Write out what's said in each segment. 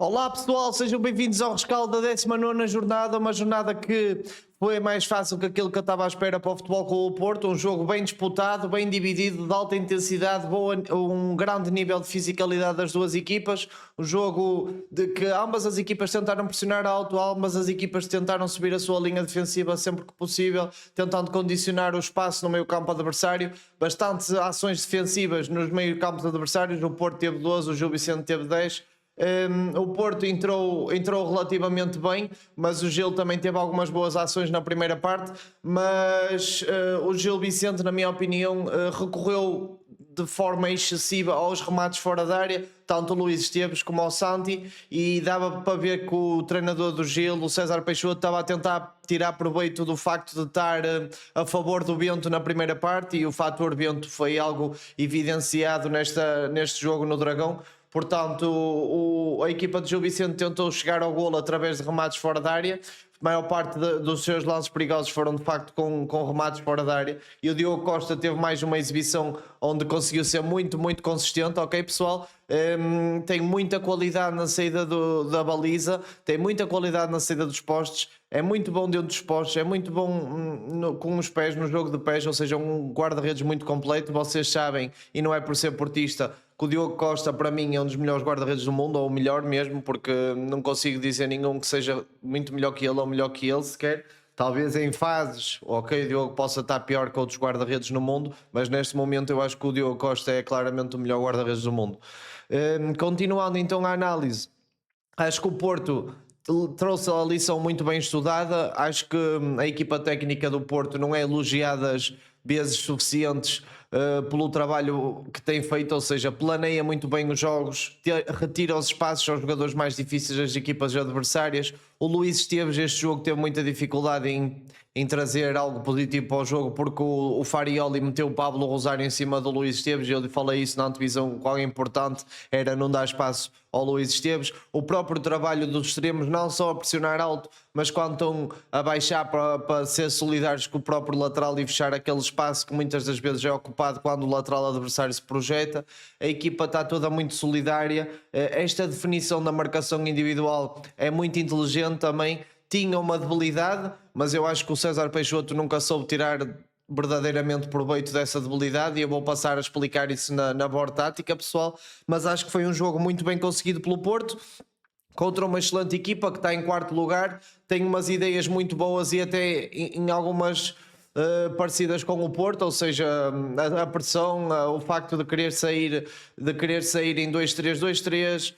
Olá pessoal, sejam bem-vindos ao rescaldo da 19ª jornada, uma jornada que foi mais fácil que aquilo que eu estava à espera para o Futebol Clube do Porto, um jogo bem disputado, bem dividido, de alta intensidade, um grande nível de fisicalidade das duas equipas, um jogo de que ambas as equipas tentaram pressionar alto, ambas as equipas tentaram subir a sua linha defensiva sempre que possível, tentando condicionar o espaço no meio campo adversário, bastantes ações defensivas nos meio campos adversários, o Porto teve 12, o Gil Vicente teve 10. O Porto entrou relativamente bem, mas o Gil também teve algumas boas ações na primeira parte. Mas o Gil Vicente, na minha opinião, recorreu de forma excessiva aos remates fora da área, tanto o Luís Esteves como o Santi, e dava para ver que o treinador do Gil, o César Peixoto, estava a tentar tirar proveito do facto de estar a favor do Bento na primeira parte, e o fator Bento foi algo evidenciado neste jogo no Dragão. Portanto, a equipa de Gil Vicente tentou chegar ao golo através de remates fora da área. A maior parte dos seus lances perigosos foram de facto com remates fora da área. E o Diogo Costa teve mais uma exibição onde conseguiu ser muito, muito consistente. Ok, pessoal? Tem muita qualidade na saída da baliza, tem muita qualidade na saída dos postes. É muito bom dentro dos postes, é muito bom com os pés, no jogo de pés, ou seja, um guarda-redes muito completo. Vocês sabem, e não é por ser portista, que o Diogo Costa para mim é um dos melhores guarda-redes do mundo, ou o melhor mesmo, porque não consigo dizer nenhum que seja muito melhor que ele ou melhor que ele sequer. Talvez em fases, ok, o Diogo possa estar pior que outros guarda-redes no mundo, mas neste momento eu acho que o Diogo Costa é claramente o melhor guarda-redes do mundo. Continuando então a análise, acho que o Porto trouxe a lição muito bem estudada. Acho que a equipa técnica do Porto não é elogiada vezes suficientes pelo trabalho que tem feito, ou seja, planeia muito bem os jogos, retira os espaços aos jogadores mais difíceis das equipas adversárias. O Luís Esteves, este jogo, teve muita dificuldade em trazer algo positivo para o jogo, porque o Farioli meteu o Pablo Rosário em cima do Luís Esteves, e eu falei isso na antevisão, qual é importante era não dar espaço ao Luís Esteves. O próprio trabalho dos extremos, não só a pressionar alto, mas quando estão a baixar para ser solidários com o próprio lateral e fechar aquele espaço que muitas das vezes é ocupado quando o lateral adversário se projeta. A equipa está toda muito solidária. Esta definição da marcação individual é muito inteligente também. Tinha uma debilidade, mas eu acho que o César Peixoto nunca soube tirar verdadeiramente proveito dessa debilidade, e eu vou passar a explicar isso na board tática, pessoal. Mas acho que foi um jogo muito bem conseguido pelo Porto contra uma excelente equipa que está em quarto lugar, tem umas ideias muito boas e até em algumas parecidas com o Porto, ou seja, a pressão, o facto de querer sair em 2-3-2-3,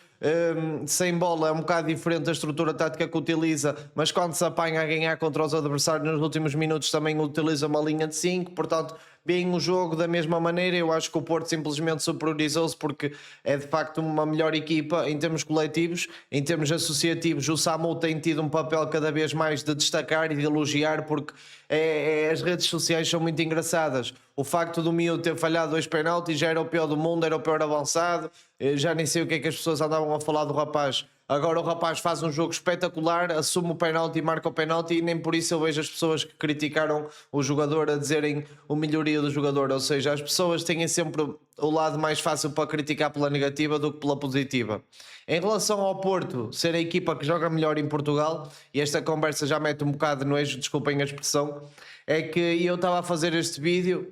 sem bola é um bocado diferente da estrutura tática que utiliza, mas quando se apanha a ganhar contra os adversários nos últimos minutos também utiliza uma linha de 5. Portanto, bem o jogo da mesma maneira. Eu acho que o Porto simplesmente superiorizou-se porque é de facto uma melhor equipa em termos coletivos. Em termos associativos, o Samu tem tido um papel cada vez mais de destacar e de elogiar, porque as redes sociais são muito engraçadas. O facto do Mio ter falhado 2 penaltis já era o pior do mundo, era o pior avançado. Já nem sei o que é que as pessoas andavam a falar do rapaz. Agora o rapaz faz um jogo espetacular, assume o penalti e marca o penalti, e nem por isso eu vejo as pessoas que criticaram o jogador a dizerem a melhoria do jogador. Ou seja, as pessoas têm sempre o lado mais fácil para criticar pela negativa do que pela positiva. Em relação ao Porto ser a equipa que joga melhor em Portugal, e esta conversa já mete um bocado no eixo, desculpem a expressão, é que eu estava a fazer este vídeo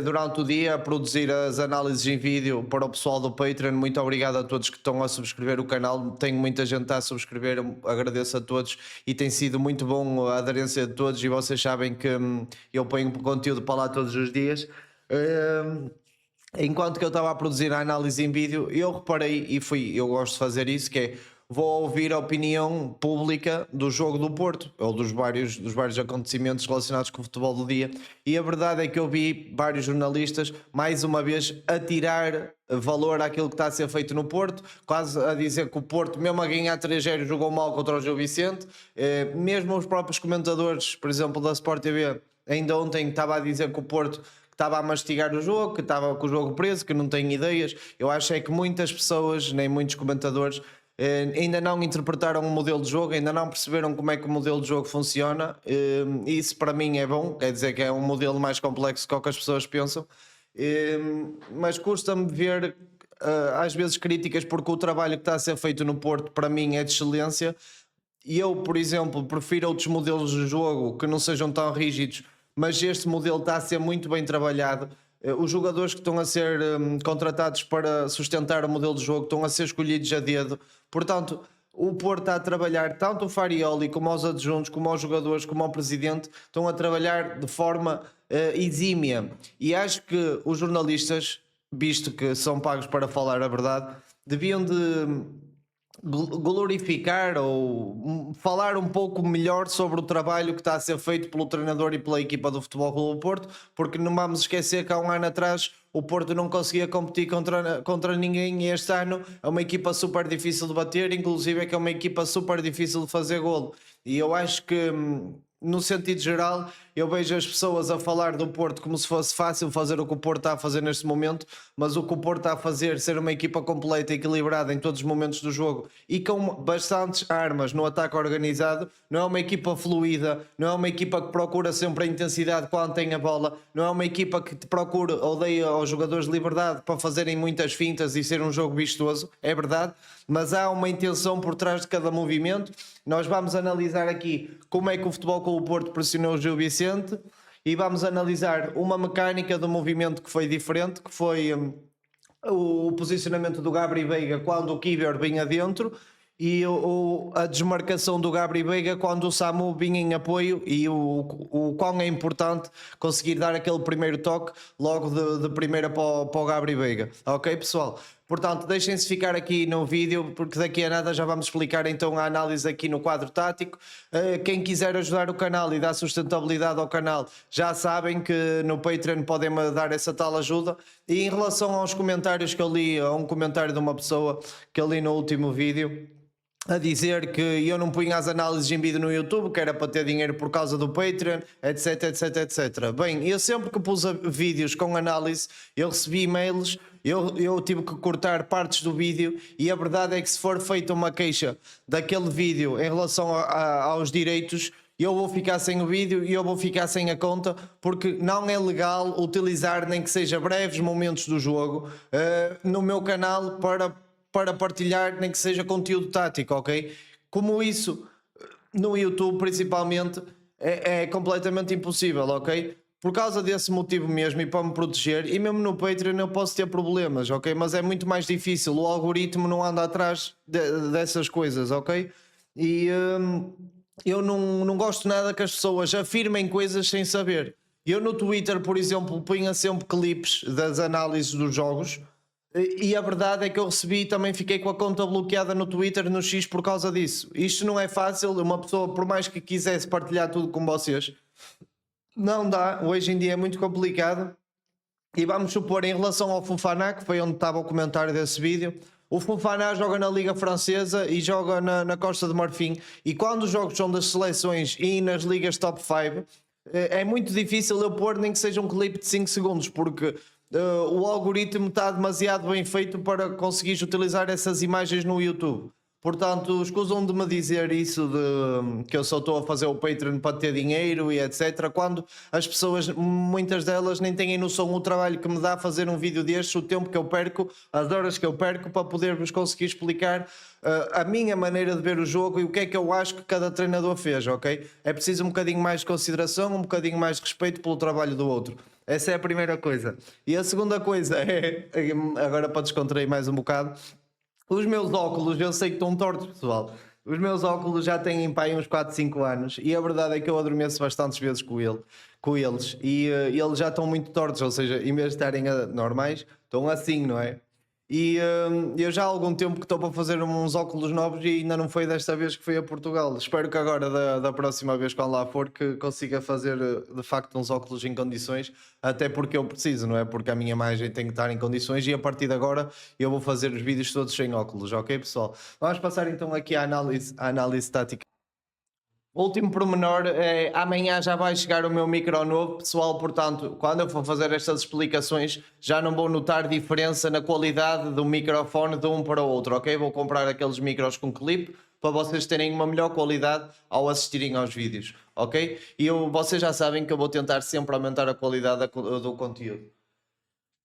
durante o dia, a produzir as análises em vídeo para o pessoal do Patreon. Muito obrigado a todos que estão a subscrever o canal. Tenho muita gente a subscrever, agradeço a todos, e tem sido muito bom a aderência de todos, e vocês sabem que eu ponho conteúdo para lá todos os dias. Enquanto que eu estava a produzir a análise em vídeo, eu reparei, eu gosto de fazer isso, que é, vou ouvir a opinião pública do jogo do Porto, ou dos vários acontecimentos relacionados com o futebol do dia, e a verdade é que eu vi vários jornalistas, mais uma vez, a tirar valor àquilo que está a ser feito no Porto, quase a dizer que o Porto, mesmo a ganhar 3-0, jogou mal contra o Gil Vicente. Mesmo os próprios comentadores, por exemplo, da Sport TV, ainda ontem estava a dizer que o Porto estava a mastigar o jogo, que estava com o jogo preso, que não tem ideias. Eu acho é que muitas pessoas, nem muitos comentadores, ainda não interpretaram o modelo de jogo, ainda não perceberam como é que o modelo de jogo funciona. Isso para mim é bom, quer dizer que é um modelo mais complexo que o que as pessoas pensam. Mas custa-me ver às vezes críticas, porque o trabalho que está a ser feito no Porto para mim é de excelência. E eu, por exemplo, prefiro outros modelos de jogo que não sejam tão rígidos, mas este modelo está a ser muito bem trabalhado. Os jogadores que estão a ser contratados para sustentar o modelo de jogo estão a ser escolhidos a dedo. Portanto, o Porto está a trabalhar, tanto o Farioli como os adjuntos, como os jogadores, como o presidente, estão a trabalhar de forma exímia. E acho que os jornalistas, visto que são pagos para falar a verdade, deviam de glorificar ou falar um pouco melhor sobre o trabalho que está a ser feito pelo treinador e pela equipa do Futebol Clube do Porto, porque não vamos esquecer que há um ano atrás o Porto não conseguia competir contra ninguém, e este ano é uma equipa super difícil de bater, inclusive é que é uma equipa super difícil de fazer golo. E eu acho que no sentido geral, eu vejo as pessoas a falar do Porto como se fosse fácil fazer o que o Porto está a fazer neste momento, mas o que o Porto está a fazer, ser uma equipa completa e equilibrada em todos os momentos do jogo e com bastantes armas no ataque organizado, não é uma equipa fluida, não é uma equipa que procura sempre a intensidade quando tem a bola, não é uma equipa que te procura, odeia aos jogadores de liberdade para fazerem muitas fintas e ser um jogo vistoso, é verdade, mas há uma intenção por trás de cada movimento. Nós vamos analisar aqui como é que o Futebol Clube do Porto pressionou o Gil Vicente e vamos analisar uma mecânica do movimento que foi diferente, que foi o posicionamento do Gabri Veiga quando o Kiwior vinha dentro e a desmarcação do Gabri Veiga quando o Samu vinha em apoio, e o quão é importante conseguir dar aquele primeiro toque logo de primeira para o Gabri Veiga. Ok, pessoal? Portanto, deixem-se ficar aqui no vídeo, porque daqui a nada já vamos explicar então a análise aqui no quadro tático. Quem quiser ajudar o canal e dar sustentabilidade ao canal, já sabem que no Patreon podem dar essa tal ajuda. E em relação aos comentários que eu li, a um comentário de uma pessoa que eu li no último vídeo, a dizer que eu não punha as análises em vídeo no YouTube, que era para ter dinheiro por causa do Patreon, etc, etc, etc. Bem, eu sempre que pus vídeos com análise, eu recebi e-mails, eu tive que cortar partes do vídeo, e a verdade é que se for feita uma queixa daquele vídeo em relação aos direitos, eu vou ficar sem o vídeo e eu vou ficar sem a conta, porque não é legal utilizar nem que seja breves momentos do jogo no meu canal para partilhar nem que seja conteúdo tático, ok? Como isso no YouTube principalmente é completamente impossível, ok? Por causa desse motivo mesmo e para me proteger, e mesmo no Patreon eu posso ter problemas, ok? Mas é muito mais difícil, o algoritmo não anda atrás dessas coisas, ok? E eu não gosto nada que as pessoas afirmem coisas sem saber. Eu no Twitter, por exemplo, punha sempre clipes das análises dos jogos, e a verdade é que eu recebi, também fiquei com a conta bloqueada no Twitter, no X, por causa disso. Isto não é fácil, uma pessoa, por mais que quisesse partilhar tudo com vocês, não dá, hoje em dia é muito complicado. E vamos supor, em relação ao Fofana, que foi onde estava o comentário desse vídeo, o Fofana joga na Liga Francesa e joga na Costa de Marfim, e quando os jogos são das seleções e nas ligas top 5, é muito difícil eu pôr nem que seja um clipe de 5 segundos, porque o algoritmo está demasiado bem feito para conseguires utilizar essas imagens no YouTube. Portanto, escusam de me dizer isso de que eu só estou a fazer o Patreon para ter dinheiro e etc. Quando as pessoas, muitas delas, nem têm noção do trabalho que me dá fazer um vídeo destes, o tempo que eu perco, as horas que eu perco para poder-vos conseguir explicar a minha maneira de ver o jogo e o que é que eu acho que cada treinador fez, ok? É preciso um bocadinho mais de consideração, um bocadinho mais de respeito pelo trabalho do outro. Essa é a primeira coisa. E a segunda coisa é, agora para descontrair mais um bocado, os meus óculos, eu sei que estão tortos, pessoal. Os meus óculos já têm pá, uns 4, 5 anos, e a verdade é que eu adormeço bastantes vezes com eles, e eles já estão muito tortos, ou seja, em vez de estarem normais, estão assim, não é? E eu já há algum tempo que estou para fazer uns óculos novos e ainda não foi desta vez que fui a Portugal. Espero que agora, da próxima vez quando lá for, que consiga fazer de facto uns óculos em condições, até porque eu preciso, não é? Porque a minha imagem tem que estar em condições, e a partir de agora eu vou fazer os vídeos todos sem óculos, ok, pessoal? Vamos passar então aqui à análise tática. O último pormenor é, amanhã já vai chegar o meu micro novo, pessoal, portanto, quando eu for fazer estas explicações, já não vou notar diferença na qualidade do microfone de um para o outro, ok? Vou comprar aqueles micros com clipe para vocês terem uma melhor qualidade ao assistirem aos vídeos, ok? E vocês já sabem que eu vou tentar sempre aumentar a qualidade do conteúdo.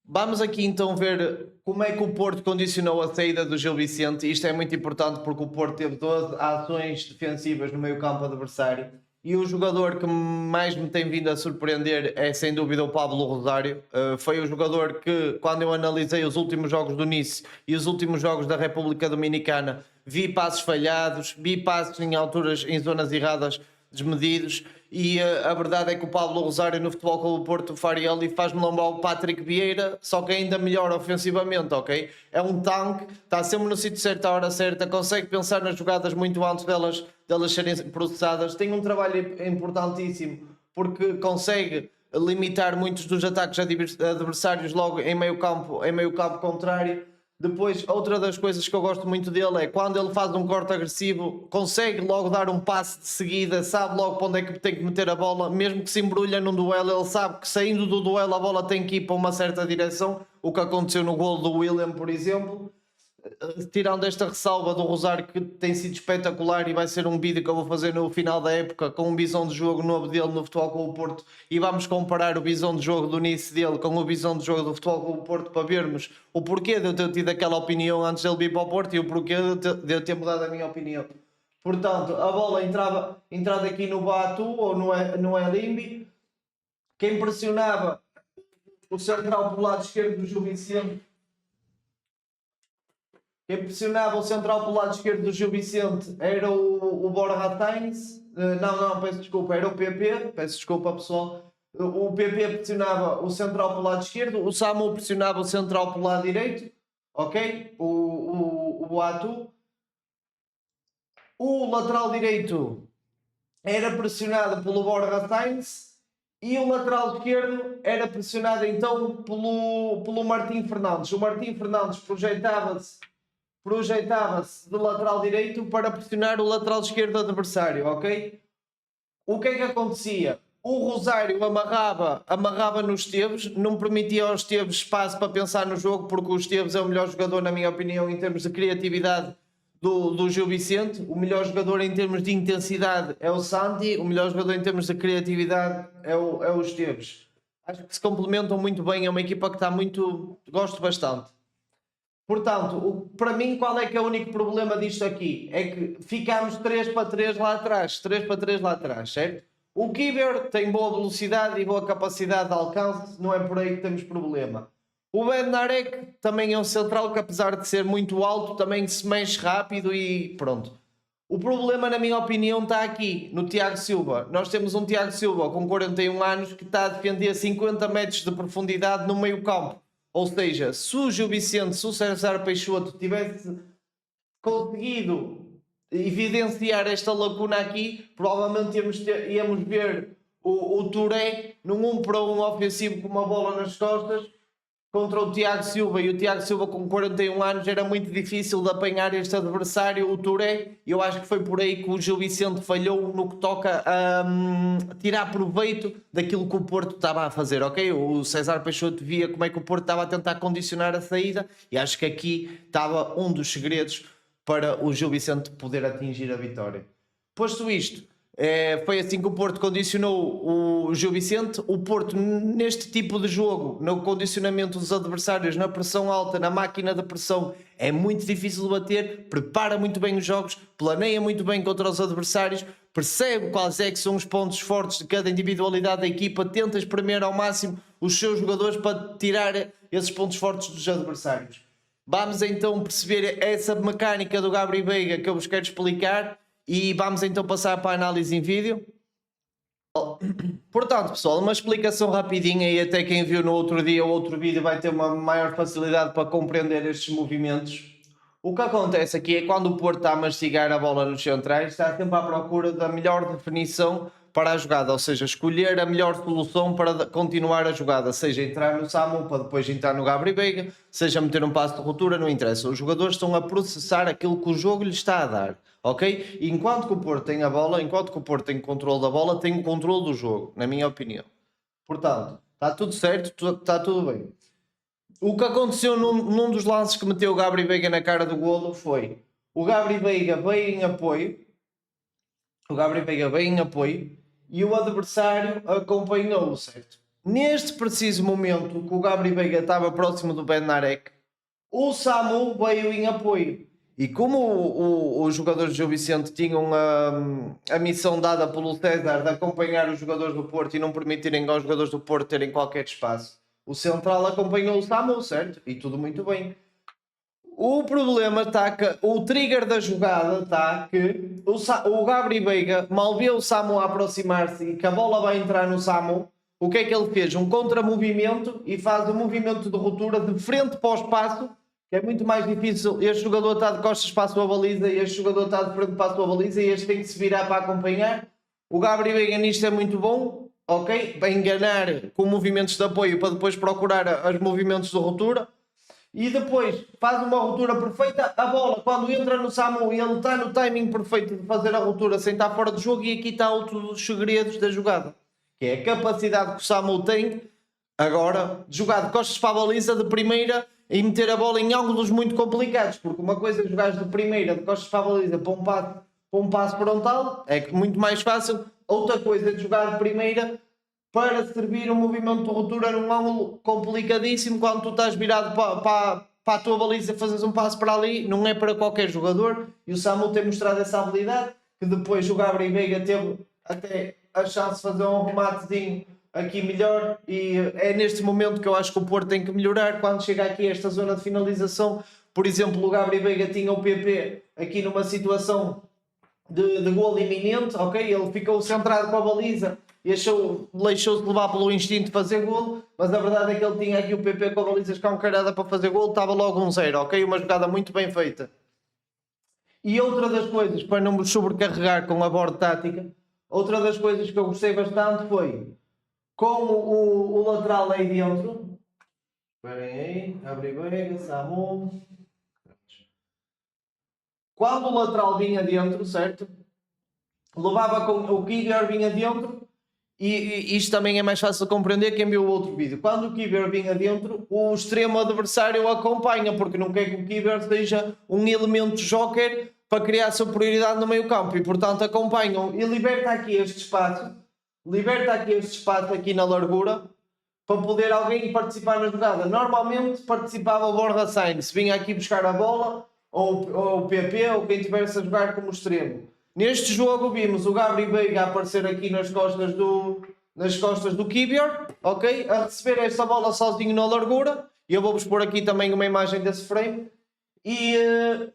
Vamos aqui então ver como é que o Porto condicionou a saída do Gil Vicente. Isto é muito importante porque o Porto teve 12 ações defensivas no meio-campo adversário e o jogador que mais me tem vindo a surpreender é sem dúvida o Pablo Rosário. Foi o jogador que, quando eu analisei os últimos jogos do Nice e os últimos jogos da República Dominicana, vi passos falhados, vi passos em alturas, em zonas erradas, desmedidos. E a verdade é que o Pablo Rosário no Futebol Clube do Porto Farioli faz-me lembrar o Patrick Vieira, só que ainda melhor ofensivamente, ok? É um tanque, está sempre no sítio certo à hora certa, consegue pensar nas jogadas muito antes delas serem processadas, tem um trabalho importantíssimo porque consegue limitar muitos dos ataques adversários logo em meio campo contrário. Depois, outra das coisas que eu gosto muito dele é quando ele faz um corte agressivo, consegue logo dar um passe de seguida, sabe logo para onde é que tem que meter a bola, mesmo que se embrulha num duelo, ele sabe que saindo do duelo a bola tem que ir para uma certa direção, o que aconteceu no golo do William, por exemplo. Tirando esta ressalva do Rosário que tem sido espetacular e vai ser um vídeo que eu vou fazer no final da época com um visão de jogo novo dele no Futebol Clube do Porto e vamos comparar o visão de jogo do início dele com o visão de jogo do Futebol Clube do Porto para vermos o porquê de eu ter tido aquela opinião antes dele vir para o Porto e o porquê de eu ter mudado a minha opinião. Portanto, a bola entrada aqui no Batu ou no Elimbi, quem pressionava o central pelo lado esquerdo do Gil Vicente. Quem pressionava o central pelo lado esquerdo do Gil Vicente era o Borja Sainz. Não, peço desculpa, era o PP. Peço desculpa, pessoal. O PP pressionava o central pelo lado esquerdo, o Samu pressionava o central pelo lado direito, ok? O Atu. O lateral direito era pressionado pelo Borja Sainz e o lateral esquerdo era pressionado então pelo Martim Fernandes. O Martim Fernandes projetava-se do lateral direito para pressionar o lateral esquerdo adversário, ok? O que é que acontecia? O Rosário amarrava nos Esteves, não permitia aos Esteves espaço para pensar no jogo, porque o Esteves é o melhor jogador, na minha opinião, em termos de criatividade do Gil Vicente. O melhor jogador em termos de intensidade é o Santi, o melhor jogador em termos de criatividade é o Esteves. Acho que se complementam muito bem, é uma equipa que está muito... gosto bastante. Portanto, para mim, qual é que é o único problema disto aqui? É que ficámos 3-3 lá atrás. 3-3 lá atrás, certo? O Kiber tem boa velocidade e boa capacidade de alcance, não é por aí que temos problema. O Bednarek também é um central que, apesar de ser muito alto, também se mexe rápido e pronto. O problema, na minha opinião, está aqui, no Tiago Silva. Nós temos um Tiago Silva com 41 anos que está a defender 50 metros de profundidade no meio campo. Ou seja, se o Gil Vicente, se o César Peixoto tivesse conseguido evidenciar esta lacuna aqui, provavelmente íamos ver o Touré num 1 para 1 ofensivo com uma bola nas costas contra o Tiago Silva, e o Tiago Silva com 41 anos era muito difícil de apanhar este adversário, o Touré. Eu acho que foi por aí que o Gil Vicente falhou no que toca a tirar proveito daquilo que o Porto estava a fazer, ok? O César Peixoto via como é que o Porto estava a tentar condicionar a saída e acho que aqui estava um dos segredos para o Gil Vicente poder atingir a vitória. Posto isto, foi assim que o Porto condicionou o Gil Vicente. O Porto, neste tipo de jogo, no condicionamento dos adversários, na pressão alta, na máquina de pressão, é muito difícil de bater, prepara muito bem os jogos, planeia muito bem contra os adversários, percebe quais é que são os pontos fortes de cada individualidade da equipa, tenta espremer ao máximo os seus jogadores para tirar esses pontos fortes dos adversários. Vamos então perceber essa mecânica do Gabri Veiga que eu vos quero explicar e vamos então passar para a análise em vídeo. Portanto, pessoal, uma explicação rapidinha e até quem viu no outro dia ou outro vídeo vai ter uma maior facilidade para compreender estes movimentos. O que acontece aqui é quando o Porto está a mastigar a bola nos centrais, está sempre à procura da melhor definição para a jogada, ou seja, escolher a melhor solução para continuar a jogada, seja entrar no Samu para depois entrar no Gabri Veiga, seja meter um passo de ruptura, não interessa. Os jogadores estão a processar aquilo que o jogo lhes está a dar, ok? E enquanto que o Porto tem a bola, enquanto que o Porto tem o controle da bola, tem o controle do jogo, na minha opinião. Portanto, está tudo certo, está tudo bem. O que aconteceu num dos lances que meteu o Gabri Veiga na cara do golo foi o Gabri Veiga veio em apoio, e o adversário acompanhou-o, certo? neste preciso momento que o Gabri Veiga estava próximo do Bednarek, o Samu veio em apoio. E como os jogadores de Gil Vicente tinham a missão dada pelo César de acompanhar os jogadores do Porto e não permitirem aos jogadores do Porto terem qualquer espaço, o Central acompanhou o Samu, certo? E tudo muito bem. O problema está que o trigger da jogada está que o Gabri Veiga mal vê o Samu a aproximar-se e que a bola vai entrar no Samu. O que é que ele fez? Um contramovimento e faz um movimento de ruptura de frente para o espaço, que é muito mais difícil. Este jogador está de costas para a sua baliza e este jogador está de frente para a sua baliza e este tem que se virar para acompanhar. O Gabri Veiga nisto é muito bom, ok? Para enganar com movimentos de apoio para depois procurar os movimentos de ruptura. E depois faz uma ruptura perfeita. A bola, quando entra no Samu, ele está no timing perfeito de fazer a ruptura sem estar fora de jogo. E aqui está outro dos segredos da jogada, que é a capacidade que o Samu tem agora de jogar de costas para a baliza de primeira e meter a bola em ângulos muito complicados. Porque uma coisa é jogar de primeira de costas para a baliza para um passo frontal, é muito mais fácil. Outra coisa é de jogar de primeira para servir um movimento de ruptura num ângulo complicadíssimo quando tu estás virado para a tua baliza e fazes um passo para ali. Não é para qualquer jogador e o Samu tem mostrado essa habilidade, que depois o Gabri Veiga teve até a chance de fazer um rematezinho aqui melhor, e é neste momento que eu acho que o Porto tem que melhorar quando chega aqui a esta zona de finalização. Por exemplo, o Gabri Veiga tinha o PP aqui numa situação de golo iminente, ok? Ele ficou centrado com a baliza e deixou-se levar pelo instinto de fazer golo, mas a verdade é que ele tinha aqui o PP com a baliza escancarada para fazer golo, estava logo 1-0, ok? Uma jogada muito bem feita. E outra das coisas, para não me sobrecarregar com a borda tática, outra das coisas que eu gostei bastante foi como o lateral aí dentro. Esperem aí, Gabri Veiga, Samu. Quando o lateral vinha dentro, certo? Levava com o Kivior vinha dentro. E isto também é mais fácil de compreender quem viu o outro vídeo. Quando o Kivior vinha dentro, o extremo adversário acompanha, porque não quer que o Kivior seja um elemento joker para criar superioridade no meio campo. E portanto acompanham e liberta aqui este espaço aqui na largura para poder alguém participar na jogada. Normalmente participava o Borja Sainz, vinha aqui buscar a bola, ou o PP, ou quem estivesse a jogar como extremo. Neste jogo vimos o Gabri Veiga aparecer aqui nas costas do Kivior, ok? A receber esta bola sozinho na largura. E eu vou-vos pôr aqui também uma imagem desse frame. E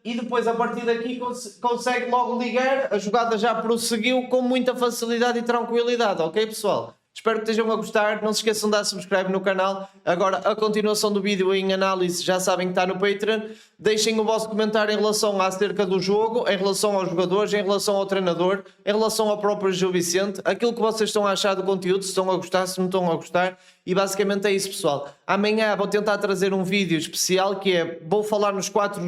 depois a partir daqui consegue logo ligar. A jogada já prosseguiu com muita facilidade e tranquilidade, ok pessoal? Espero que estejam a gostar, não se esqueçam de dar subscribe no canal. Agora a continuação do vídeo em análise já sabem que está no Patreon. Deixem o vosso comentário em relação acerca do jogo, em relação aos jogadores, em relação ao treinador, em relação ao próprio Gil Vicente, aquilo que vocês estão a achar do conteúdo, se estão a gostar, se não estão a gostar. E basicamente é isso pessoal. Amanhã vou tentar trazer um vídeo especial que é, vou falar nos 4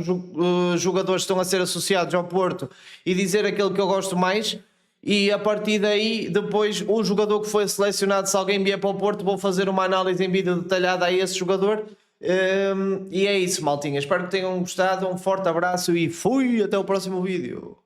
jogadores que estão a ser associados ao Porto e dizer aquele que eu gosto mais. E a partir daí, depois, o jogador que foi selecionado, se alguém vier para o Porto, vou fazer uma análise em vídeo detalhada a esse jogador. E é isso, maltinha. Espero que tenham gostado. Um forte abraço e fui! Até o próximo vídeo.